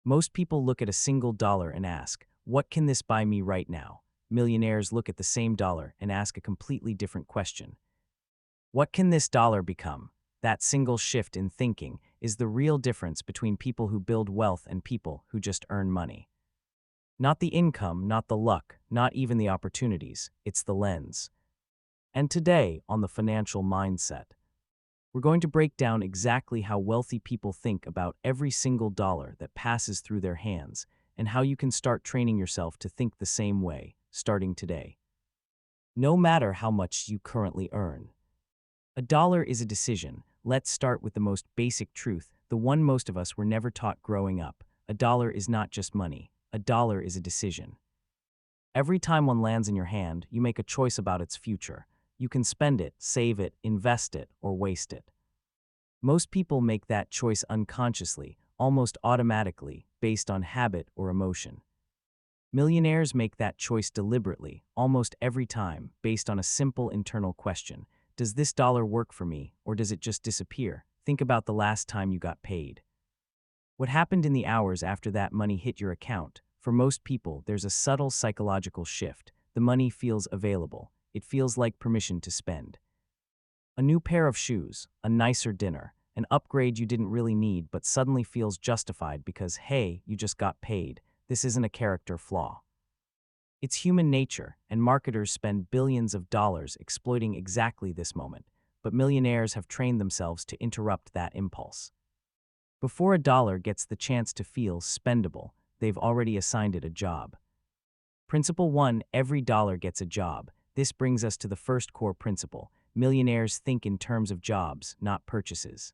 Most people look at a single dollar and ask, what can this buy me right now? Millionaires look at the same dollar and ask a completely different question. What can this dollar become? That single shift in thinking is the real difference between people who build wealth and people who just earn money. Not the income, not the luck, not even the opportunities, it's the lens. And today, on the financial mindset, we're going to break down exactly how wealthy people think about every single dollar that passes through their hands and how you can start training yourself to think the same way, starting today. No matter how much you currently earn. A dollar is a decision. Let's start with the most basic truth, the one most of us were never taught growing up. A dollar is not just money. A dollar is a decision. Every time one lands in your hand, you make a choice about its future. You can spend it, save it, invest it, or waste it. Most people make that choice unconsciously, almost automatically, based on habit or emotion. Millionaires make that choice deliberately, almost every time, based on a simple internal question. Does this dollar work for me, or does it just disappear? Think about the last time you got paid. What happened in the hours after that money hit your account? For most people, there's a subtle psychological shift. The money feels available. It feels like permission to spend. A new pair of shoes, a nicer dinner, an upgrade you didn't really need but suddenly feels justified because, hey, you just got paid. This isn't a character flaw. It's human nature, and marketers spend billions of dollars exploiting exactly this moment, but millionaires have trained themselves to interrupt that impulse. Before a dollar gets the chance to feel spendable, they've already assigned it a job. Principle 1: every dollar gets a job. This brings us to the first core principle. Millionaires think in terms of jobs, not purchases.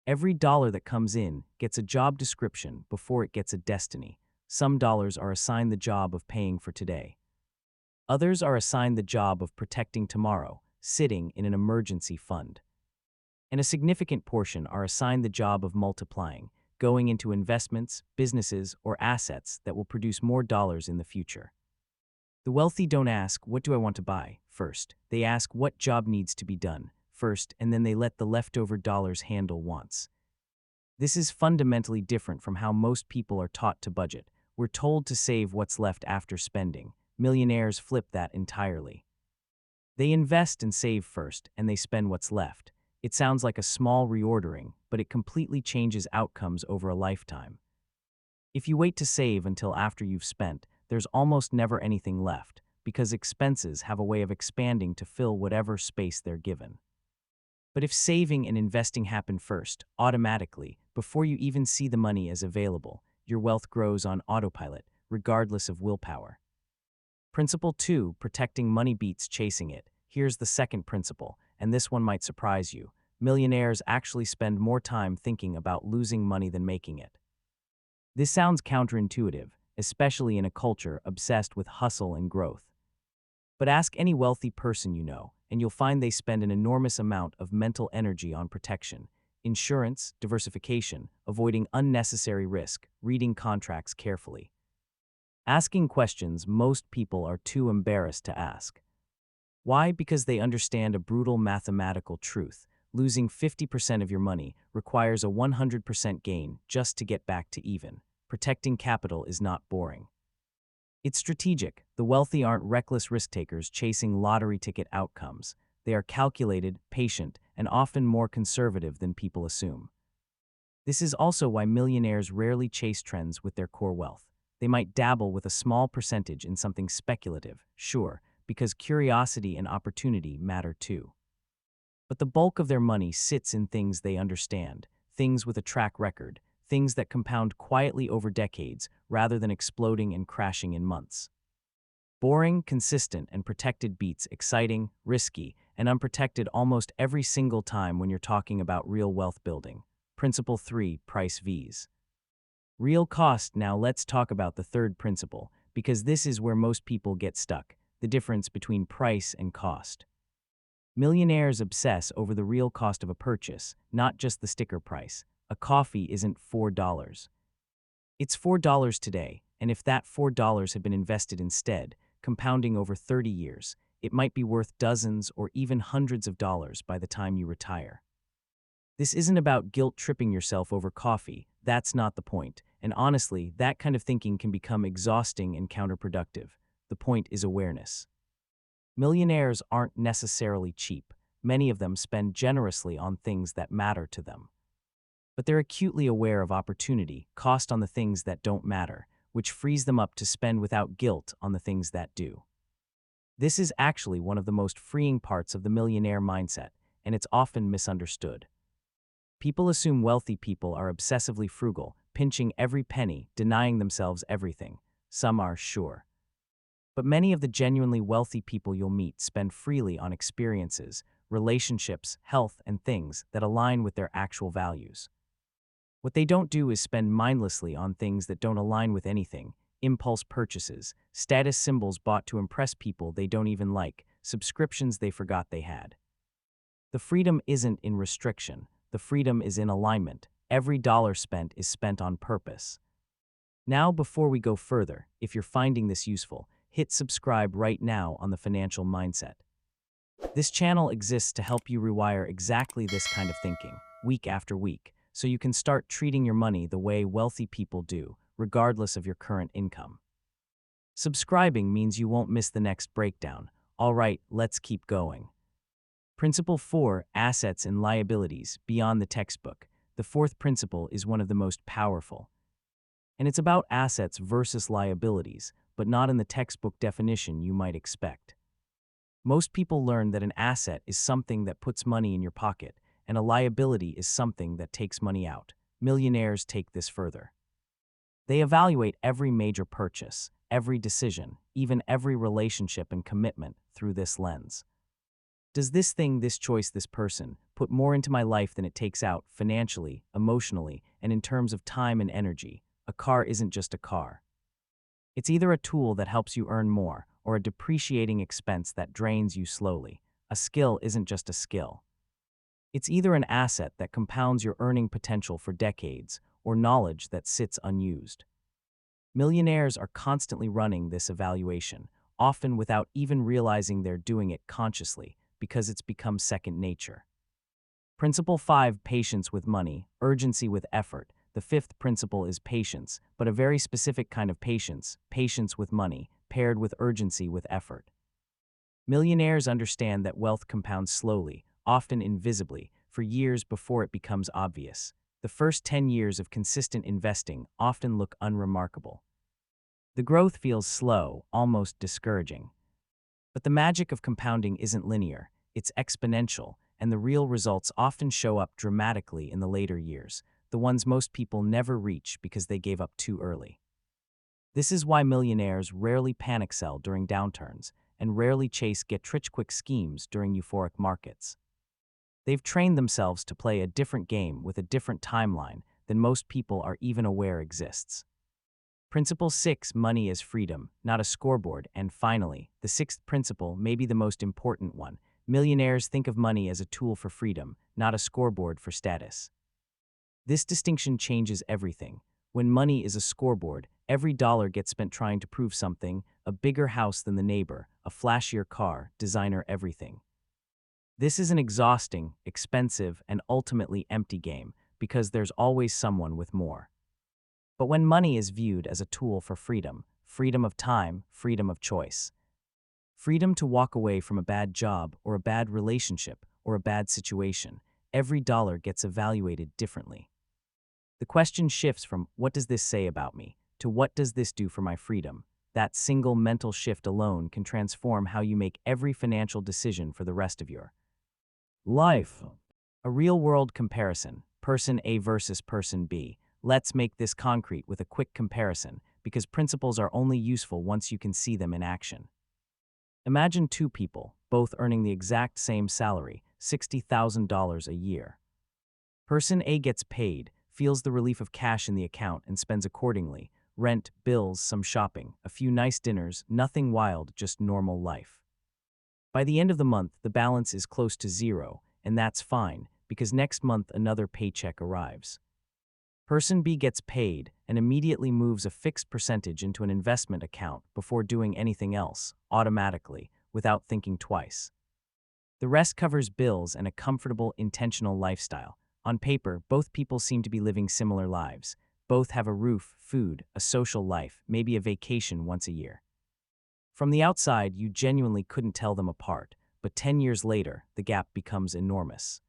Every dollar that comes in gets a job description before it gets a destiny. Some dollars are assigned the job of paying for today. Others are assigned the job of protecting tomorrow, sitting in an emergency fund. And a significant portion are assigned the job of multiplying, going into investments, businesses, or assets that will produce more dollars in the future. The wealthy don't ask, what do I want to buy, first. They ask, what job needs to be done, first, and then they let the leftover dollars handle wants. This is fundamentally different from how most people are taught to budget. We're told to save what's left after spending. Millionaires flip that entirely. They invest and save first, and they spend what's left. It sounds like a small reordering, but it completely changes outcomes over a lifetime. If you wait to save until after you've spent, there's almost never anything left, because expenses have a way of expanding to fill whatever space they're given. But if saving and investing happen first, automatically, before you even see the money as available, your wealth grows on autopilot, regardless of willpower. Principle 2: protecting money beats chasing it. Here's the second principle, and this one might surprise you. Millionaires actually spend more time thinking about losing money than making it. This sounds counterintuitive, especially in a culture obsessed with hustle and growth. But ask any wealthy person you know, and you'll find they spend an enormous amount of mental energy on protection, insurance, diversification, avoiding unnecessary risk, reading contracts carefully. Asking questions most people are too embarrassed to ask. Why? Because they understand a brutal mathematical truth. Losing 50% of your money requires a 100% gain just to get back to even. Protecting capital is not boring. It's strategic. The wealthy aren't reckless risk-takers chasing lottery ticket outcomes. They are calculated, patient, and often more conservative than people assume. This is also why millionaires rarely chase trends with their core wealth. They might dabble with a small percentage in something speculative, sure, because curiosity and opportunity matter too. But the bulk of their money sits in things they understand, things with a track record, things that compound quietly over decades rather than exploding and crashing in months. Boring, consistent, and protected beats exciting, risky, and unprotected almost every single time when you're talking about real wealth building. Principle 3: price Vs. Real cost. Now let's talk about the third principle, because this is where most people get stuck, the difference between price and cost. Millionaires obsess over the real cost of a purchase, not just the sticker price. A coffee isn't $4. It's $4 today, and if that $4 had been invested instead, compounding over 30 years, it might be worth dozens or even hundreds of dollars by the time you retire. This isn't about guilt-tripping yourself over coffee. That's not the point. And honestly, that kind of thinking can become exhausting and counterproductive. The point is awareness. Millionaires aren't necessarily cheap. Many of them spend generously on things that matter to them. But they're acutely aware of opportunity, cost on the things that don't matter, which frees them up to spend without guilt on the things that do. This is actually one of the most freeing parts of the millionaire mindset, and it's often misunderstood. People assume wealthy people are obsessively frugal, pinching every penny, denying themselves everything. Some are, sure. But many of the genuinely wealthy people you'll meet spend freely on experiences, relationships, health, and things that align with their actual values. What they don't do is spend mindlessly on things that don't align with anything: impulse purchases, status symbols bought to impress people they don't even like, subscriptions they forgot they had. The freedom isn't in restriction, the freedom is in alignment. Every dollar spent is spent on purpose. Now, before we go further, if you're finding this useful, hit subscribe right now on the Financial Mindset. This channel exists to help you rewire exactly this kind of thinking, week after week, so you can start treating your money the way wealthy people do, regardless of your current income. Subscribing means you won't miss the next breakdown. All right, let's keep going. Principle 4, Assets and Liabilities, Beyond the Textbook. The fourth principle is one of the most powerful. And it's about assets versus liabilities, but not in the textbook definition you might expect. Most people learn that an asset is something that puts money in your pocket, and a liability is something that takes money out. Millionaires take this further. They evaluate every major purchase, every decision, even every relationship and commitment through this lens. Does this thing, this choice, this person put more into my life than it takes out financially, emotionally, and in terms of time and energy? A car isn't just a car. It's either a tool that helps you earn more or a depreciating expense that drains you slowly. A skill isn't just a skill. It's either an asset that compounds your earning potential for decades or knowledge that sits unused. Millionaires are constantly running this evaluation, often without even realizing they're doing it consciously, because it's become second nature. Principle 5, Patience with Money, Urgency with Effort. The fifth principle is patience, but a very specific kind of patience, patience with money, paired with urgency with effort. Millionaires understand that wealth compounds slowly, often invisibly, for years before it becomes obvious. The first 10 years of consistent investing often look unremarkable. The growth feels slow, almost discouraging. But the magic of compounding isn't linear, it's exponential, and the real results often show up dramatically in the later years, the ones most people never reach because they gave up too early. This is why millionaires rarely panic sell during downturns and rarely chase get-rich-quick schemes during euphoric markets. They've trained themselves to play a different game with a different timeline than most people are even aware exists. Principle 6, Money is freedom, not a scoreboard. And finally, the sixth principle may be the most important one. Millionaires think of money as a tool for freedom, not a scoreboard for status. This distinction changes everything. When money is a scoreboard, every dollar gets spent trying to prove something: a bigger house than the neighbor, a flashier car, designer everything. This is an exhausting, expensive, and ultimately empty game, because there's always someone with more. But when money is viewed as a tool for freedom, freedom of time, freedom of choice, freedom to walk away from a bad job or a bad relationship or a bad situation, every dollar gets evaluated differently. The question shifts from "what does this say about me?" to "what does this do for my freedom?" That single mental shift alone can transform how you make every financial decision for the rest of your life. A real-world comparison, person A versus person B. Let's make this concrete with a quick comparison, because principles are only useful once you can see them in action. Imagine two people, both earning the exact same salary, $60,000 a year. Person A gets paid, feels the relief of cash in the account, and spends accordingly: rent, bills, some shopping, a few nice dinners, nothing wild, just normal life. By the end of the month, the balance is close to zero, and that's fine, because next month another paycheck arrives. Person B gets paid and immediately moves a fixed percentage into an investment account before doing anything else, automatically, without thinking twice. The rest covers bills and a comfortable, intentional lifestyle. On paper, both people seem to be living similar lives, both have a roof, food, a social life, maybe a vacation once a year. From the outside, you genuinely couldn't tell them apart, but 10 years later, the gap becomes enormous.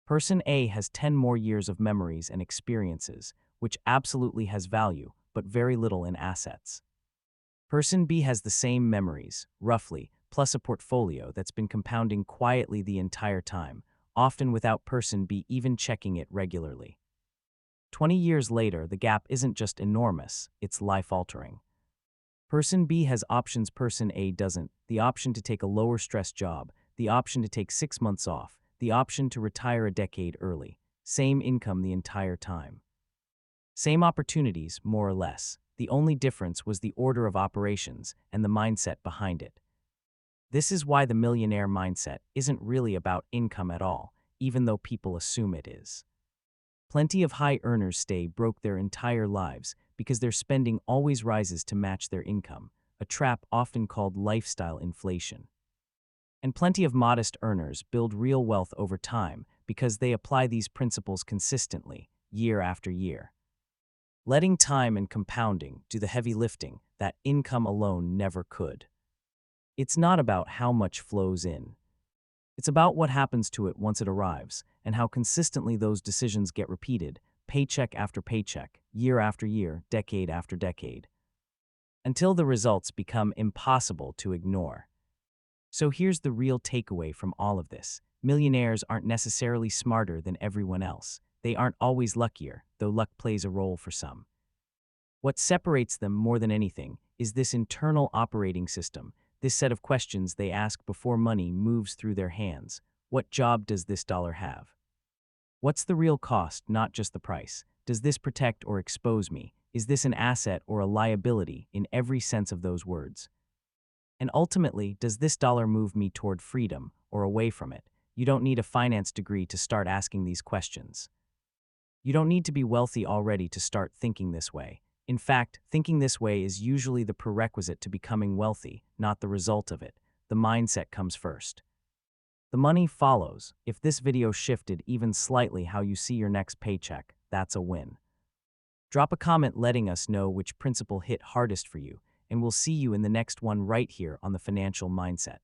Person A has 10 more years of memories and experiences, which absolutely has value, but very little in assets. Person B has the same memories, roughly, plus a portfolio that's been compounding quietly the entire time, often without Person B even checking it regularly. 20 years later, the gap isn't just enormous, it's life-altering. Person B has options Person A doesn't: the option to take a lower-stress job, the option to take 6 months off, the option to retire a decade early. Same income the entire time. Same opportunities, more or less. The only difference was the order of operations and the mindset behind it. This is why the millionaire mindset isn't really about income at all, even though people assume it is. Plenty of high earners stay broke their entire lives because their spending always rises to match their income, a trap often called lifestyle inflation. And plenty of modest earners build real wealth over time because they apply these principles consistently, year after year. Letting time and compounding do the heavy lifting that income alone never could. It's not about how much flows in. It's about what happens to it once it arrives, and how consistently those decisions get repeated, paycheck after paycheck, year after year, decade after decade, until the results become impossible to ignore. So here's the real takeaway from all of this. Millionaires aren't necessarily smarter than everyone else. They aren't always luckier, though luck plays a role for some. What separates them more than anything is this internal operating system, this set of questions they ask before money moves through their hands. What job does this dollar have? What's the real cost, not just the price? Does this protect or expose me? Is this an asset or a liability in every sense of those words? And ultimately, does this dollar move me toward freedom or away from it? You don't need a finance degree to start asking these questions. You don't need to be wealthy already to start thinking this way. In fact, thinking this way is usually the prerequisite to becoming wealthy, not the result of it. The mindset comes first. The money follows. If this video shifted even slightly how you see your next paycheck, that's a win. Drop a comment letting us know which principle hit hardest for you, and we'll see you in the next one right here on the Financial Mindset.